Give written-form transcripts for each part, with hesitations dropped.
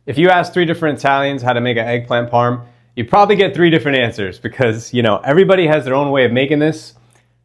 if you ask 3 different Italians how to make an eggplant parm, you probably get 3 different answers because, you know, everybody has their own way of making this.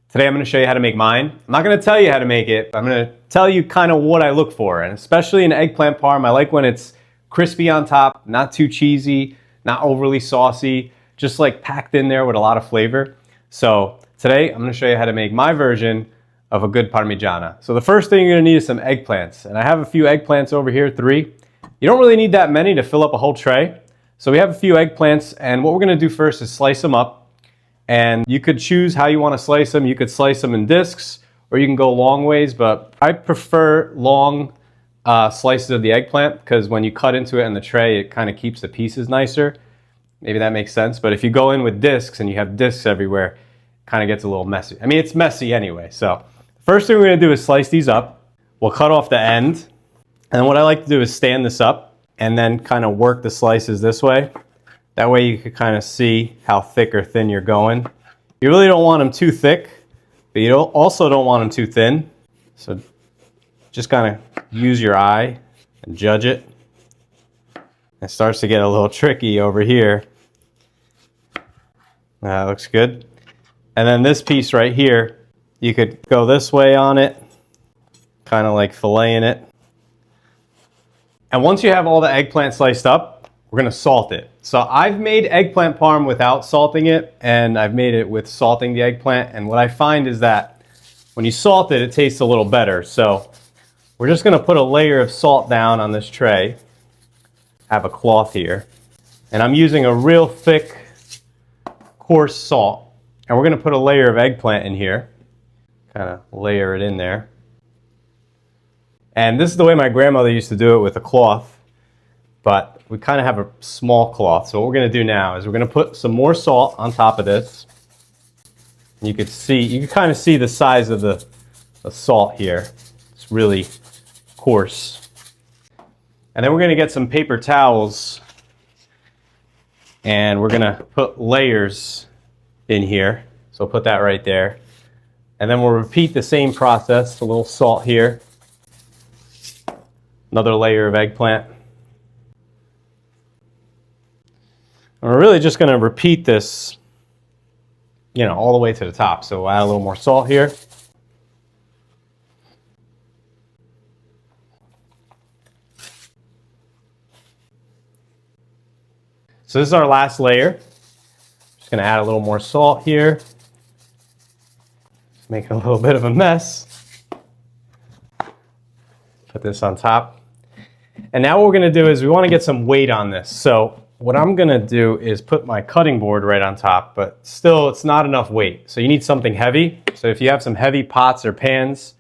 Today I'm going to show you how to make mine. I'm not going to tell you how to make it. I'm going to tell you kind of what I look for. And especially in eggplant parm, I like when it's crispy on top, not too cheesy, not overly saucy, just like packed in there with a lot of flavor. So today I'm going to show you how to make my version of a good Parmigiana. So the first thing you're going to need is some eggplants. And I have a few eggplants over here, 3. You don't really need that many to fill up a whole tray. So we have a few eggplants, and what we're going to do first is slice them up. And you could choose how you want to slice them. You could slice them in discs, or you can go long ways, but I prefer long slices of the eggplant because when you cut into it in the tray, it kind of keeps the pieces nicer. Maybe that makes sense. But if you go in with discs and you have discs everywhere, it kind of gets a little messy. I mean, it's messy anyway. So first thing we're going to do is slice these up. We'll cut off the end. And what I like to do is stand this up and then kind of work the slices this way. That way you can kind of see how thick or thin you're going. You really don't want them too thick, but you also don't want them too thin. So just kind of use your eye and judge it. It starts to get a little tricky over here. That looks good. And then this piece right here, you could go this way on it, kind of like filleting it. And once you have all the eggplant sliced up, we're going to salt it. So I've made eggplant parm without salting it, and I've made it with salting the eggplant. And what I find is that when you salt it, it tastes a little better. So we're just going to put a layer of salt down on this tray. I have a cloth here. And I'm using a real thick, coarse salt. And we're going to put a layer of eggplant in here. Kind of layer it in there. And this is the way my grandmother used to do it with a cloth, but we kind of have a small cloth. So what we're going to do now is we're going to put some more salt on top of this. You can kind of see the size of the salt here. It's really coarse. And then we're going to get some paper towels and we're going to put layers in here. So we'll put that right there. And then we'll repeat the same process, a little salt here. Another layer of eggplant. And we're really just going to repeat this, you know, all the way to the top. So we'll add a little more salt here. So this is our last layer. Just going to add a little more salt here. Just making a little bit of a mess. Put this on top. And now what we're going to do is we want to get some weight on this. So what I'm going to do is put my cutting board right on top, but still it's not enough weight. So you need something heavy. So if you have some heavy pots or pans,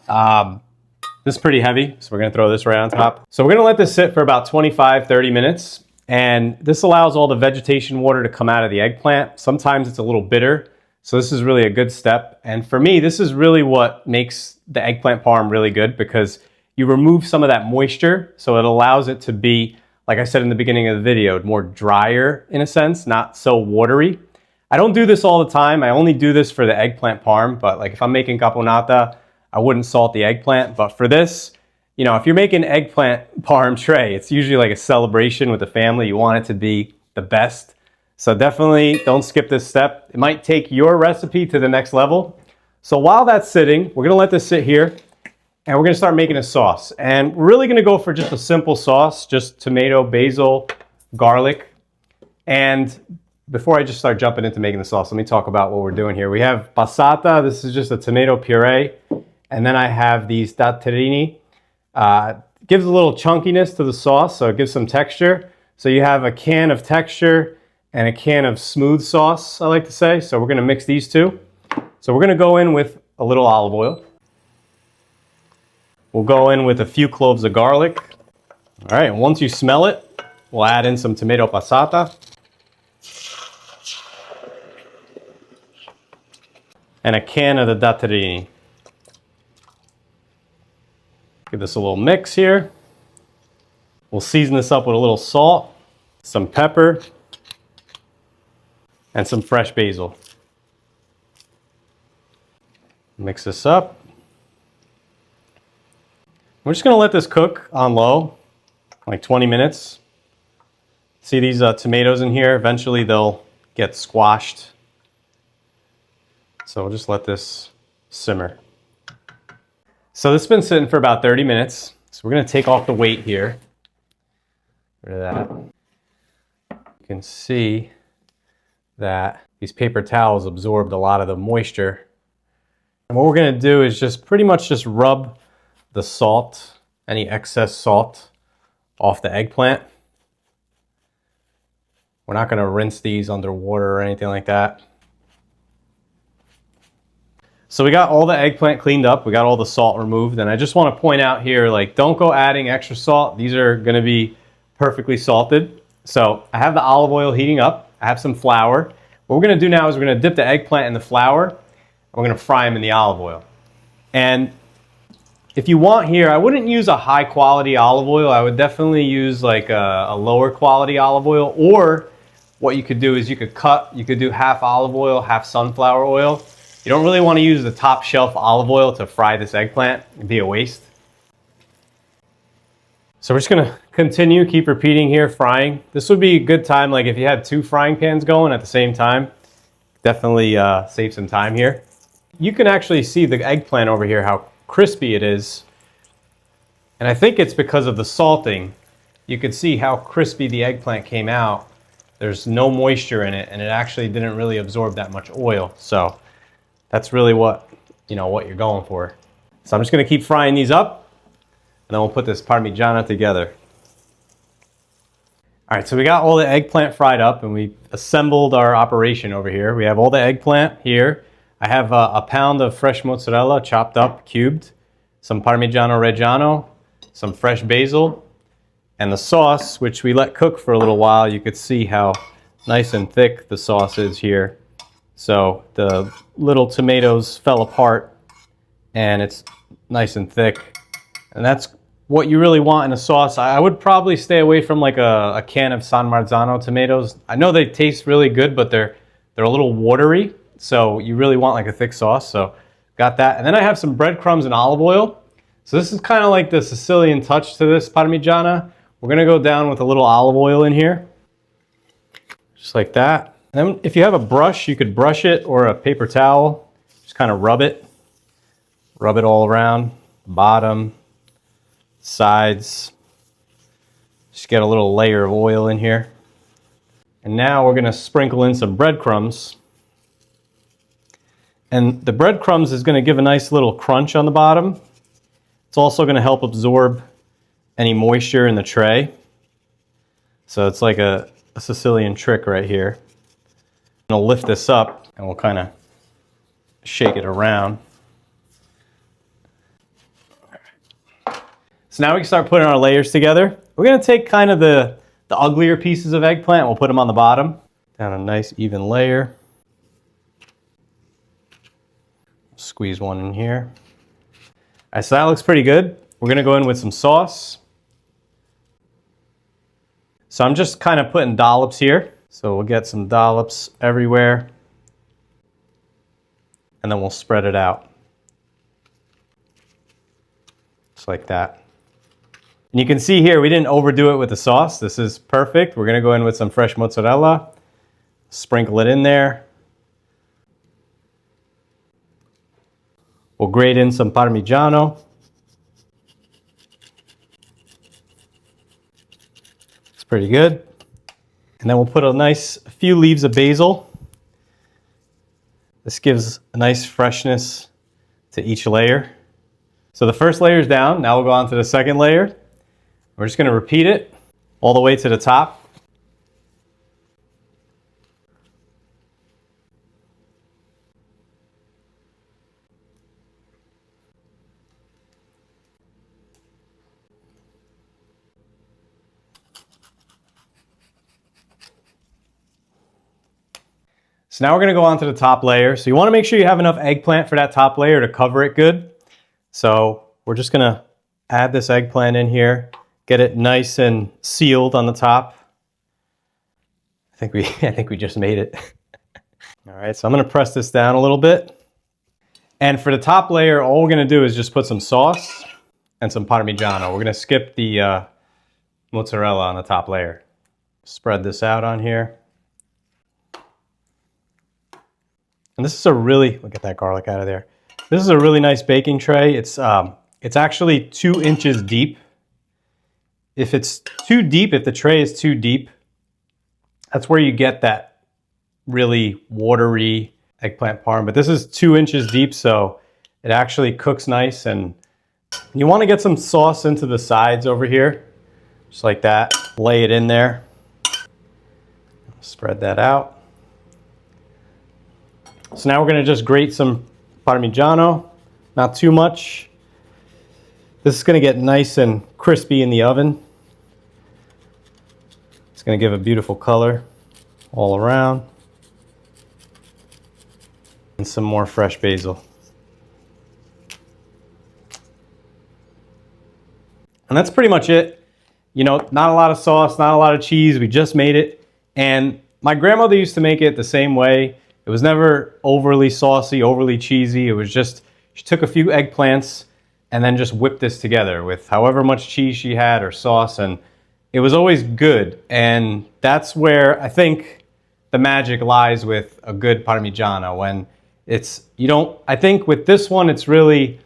this is pretty heavy. So we're going to throw this right on top. So we're going to let this sit for about 25-30 minutes. And this allows all the vegetation water to come out of the eggplant. Sometimes it's a little bitter. So this is really a good step. And for me, this is really what makes the eggplant parm really good because you remove some of that moisture, so it allows it to be, like I said in the beginning of the video, more drier in a sense, not so watery. I don't do this all the time. I only do this for the eggplant parm, but like if I'm making caponata, I wouldn't salt the eggplant. But for this, you know, if you're making eggplant parm tray, it's usually like a celebration with the family. You want it to be the best. So definitely don't skip this step. It might take your recipe to the next level. So while that's sitting, we're gonna let this sit here. And we're going to start making a sauce. And we're really going to go for just a simple sauce, just tomato, basil, garlic. And before I just start jumping into making the sauce, let me talk about what we're doing here. We have passata. This is just a tomato puree. And then I have these Datterini. Gives a little chunkiness to the sauce, so it gives some texture. So you have a can of texture and a can of smooth sauce, I like to say. So we're going to mix these two. So we're going to go in with a little olive oil. We'll go in with a few cloves of garlic. All right, and once you smell it, we'll add in some tomato passata. And a can of the Datterini. Give this a little mix here. We'll season this up with a little salt, some pepper, and some fresh basil. Mix this up. We're just going to let this cook on low like 20 minutes. See these tomatoes in here? Eventually they'll get squashed. So we'll just let this simmer. So this has been sitting for about 30 minutes. So we're going to take off the weight here. Rid of that. You can see that these paper towels absorbed a lot of the moisture. And what we're going to do is just pretty much just rub the salt, any excess salt, off the eggplant. We're not going to rinse these under water or anything like that. So we got all the eggplant cleaned up, we got all the salt removed, and I just want to point out here, like, don't go adding extra salt. These are going to be perfectly salted. So I have the olive oil heating up, I have some flour. What we're going to do now is we're going to dip the eggplant in the flour, and we're going to fry them in the olive oil. And if you want here, I wouldn't use a high quality olive oil. I would definitely use like a lower quality olive oil, or what you could do is you could do half olive oil, half sunflower oil. You don't really want to use the top shelf olive oil to fry this eggplant. It'd be a waste. So we're just going to continue, keep repeating here, frying. This would be a good time, like if you had 2 frying pans going at the same time. Definitely save some time here. You can actually see the eggplant over here, how crispy it is. And I think it's because of the salting. You could see how crispy the eggplant came out. There's no moisture in it, and it actually didn't really absorb that much oil. So that's really what you're going for. So I'm just going to keep frying these up, and then we'll put this Parmigiana together. All right, so we got all the eggplant fried up, and we assembled our operation over here. We have all the eggplant here. I have a pound of fresh mozzarella chopped up, cubed, some Parmigiano Reggiano, some fresh basil, and the sauce, which we let cook for a little while. You could see how nice and thick the sauce is here. So the little tomatoes fell apart, and it's nice and thick. And that's what you really want in a sauce. I would probably stay away from like a can of San Marzano tomatoes. I know they taste really good, but they're a little watery. So you really want like a thick sauce. So got that. And then I have some breadcrumbs and olive oil. So this is kind of like the Sicilian touch to this Parmigiana. We're going to go down with a little olive oil in here. Just like that. And then if you have a brush, you could brush it, or a paper towel. Just kind of rub it. Rub it all around. Bottom. Sides. Just get a little layer of oil in here. And now we're going to sprinkle in some breadcrumbs. And the breadcrumbs is going to give a nice little crunch on the bottom. It's also going to help absorb any moisture in the tray. So it's like a Sicilian trick right here. I'm going to lift this up, and we'll kind of shake it around. So now we can start putting our layers together. We're going to take kind of the uglier pieces of eggplant. We'll put them on the bottom. Down a nice even layer. Squeeze one in here. All right, so that looks pretty good. We're going to go in with some sauce. So I'm just kind of putting dollops here. So we'll get some dollops everywhere. And then we'll spread it out. Just like that. And you can see here, we didn't overdo it with the sauce. This is perfect. We're going to go in with some fresh mozzarella. Sprinkle it in there. We'll grate in some Parmigiano. It's pretty good. And then we'll put a few leaves of basil. This gives a nice freshness to each layer. So the first layer is down. Now we'll go on to the second layer. We're just going to repeat it all the way to the top. So now we're going to go on to the top layer. So you want to make sure you have enough eggplant for that top layer to cover it good. So we're just going to add this eggplant in here, get it nice and sealed on the top. I think we just made it. All right, so I'm going to press this down a little bit. And for the top layer, all we're going to do is just put some sauce and some Parmigiano. We're going to skip the mozzarella on the top layer. Spread this out on here. And this is a really, look at that garlic out of there. This is a really nice baking tray. It's actually 2 inches deep. If it's too deep, if the tray is too deep, that's where you get that really watery eggplant parm. But this is 2 inches deep, so it actually cooks nice. And you want to get some sauce into the sides over here, just like that. Lay it in there. Spread that out. So now we're going to just grate some Parmigiano, not too much. This is going to get nice and crispy in the oven. It's going to give a beautiful color all around. And some more fresh basil. And that's pretty much it. You know, not a lot of sauce, not a lot of cheese. We just made it. And my grandmother used to make it the same way. It was never overly saucy, overly cheesy. It was just, she took a few eggplants and then just whipped this together with however much cheese she had or sauce, and it was always good. And that's where I think the magic lies with a good Parmigiana, when it's, you don't, I think with this one, it's really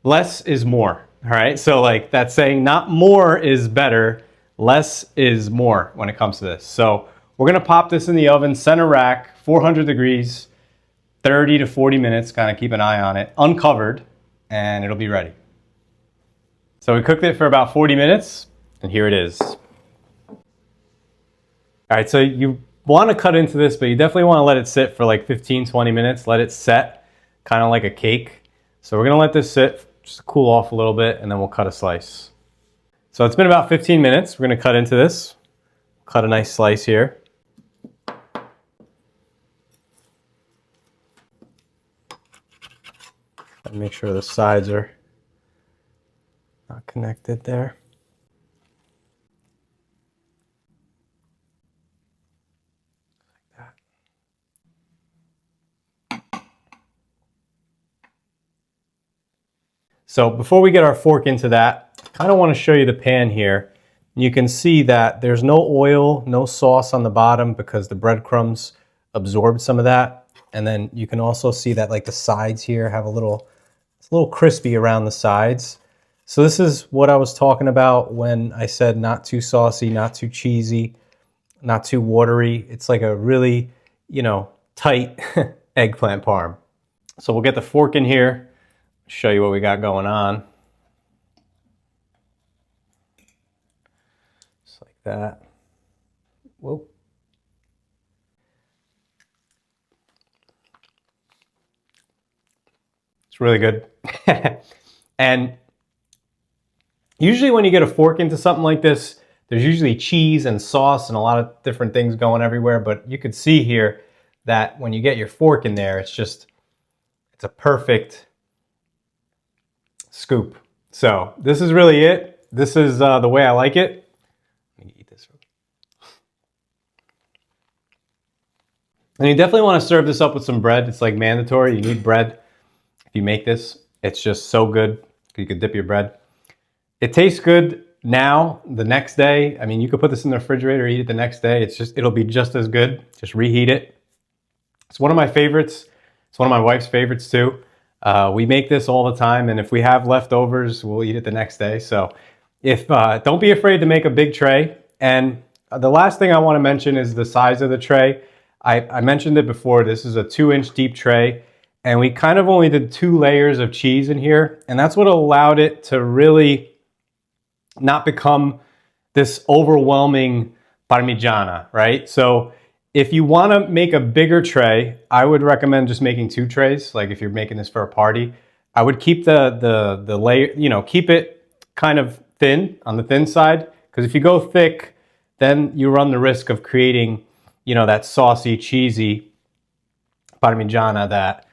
less is more, all right? So like that saying, not more is better, less is more when it comes to this. So we're gonna pop this in the oven, center rack, 400 degrees, 30 to 40 minutes, kind of keep an eye on it, uncovered, and it'll be ready. So we cooked it for about 40 minutes, and here it is. All right, so you want to cut into this, but you definitely want to let it sit for like 15, 20 minutes, let it set, kind of like a cake. So we're gonna let this sit, just cool off a little bit, and then we'll cut a slice. So it's been about 15 minutes. We're gonna cut into this. Cut a nice slice here. And make sure the sides are not connected there. Like that. So before we get our fork into that, I kind of want to show you the pan here. You can see that there's no oil, no sauce on the bottom because the breadcrumbs absorbed some of that. And then you can also see that like the sides here have it's a little crispy around the sides. So this is what I was talking about when I said not too saucy, not too cheesy, not too watery. It's like a really, you know, tight eggplant parm. So we'll get the fork in here, show you what we got going on. Just like that. Whoa. It's really good. And usually when you get a fork into something like this, there's usually cheese and sauce and a lot of different things going everywhere. But you could see here that when you get your fork in there, it's a perfect scoop. So this is really it. This is the way I like it. Let me eat this. And you definitely want to serve this up with some bread. It's like mandatory. You need bread. If you make this, it's just so good. You could dip your bread. It tastes good now, the next day. I mean, you could put this in the refrigerator, eat it the next day. It'll be just as good. Just reheat it. It's one of my favorites. It's one of my wife's favorites too. We make this all the time, and if we have leftovers, we'll eat it the next day. So don't be afraid to make a big tray. And the last thing I want to mention is the size of the tray. I mentioned it before. This is a 2-inch deep tray. And we kind of only did 2 layers of cheese in here. And that's what allowed it to really not become this overwhelming Parmigiana, right? So if you want to make a bigger tray, I would recommend just making 2 trays. Like if you're making this for a party, I would keep the layer, you know, keep it kind of thin, on the thin side. Because if you go thick, then you run the risk of creating, you know, that saucy, cheesy Parmigiana that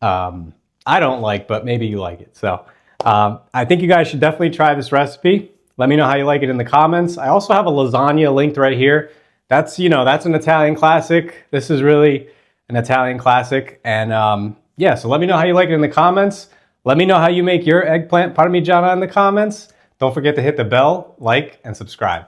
I don't like, but maybe you like it. So I think you guys should definitely try this recipe. Let me know how you like it in the comments. I also have a lasagna linked right here. That's, you know, that's an Italian classic. This is really an Italian classic. And yeah, so let me know how you like it in the comments. Let me know how you make your eggplant parmigiana in the comments. Don't forget to hit the bell, like, and subscribe.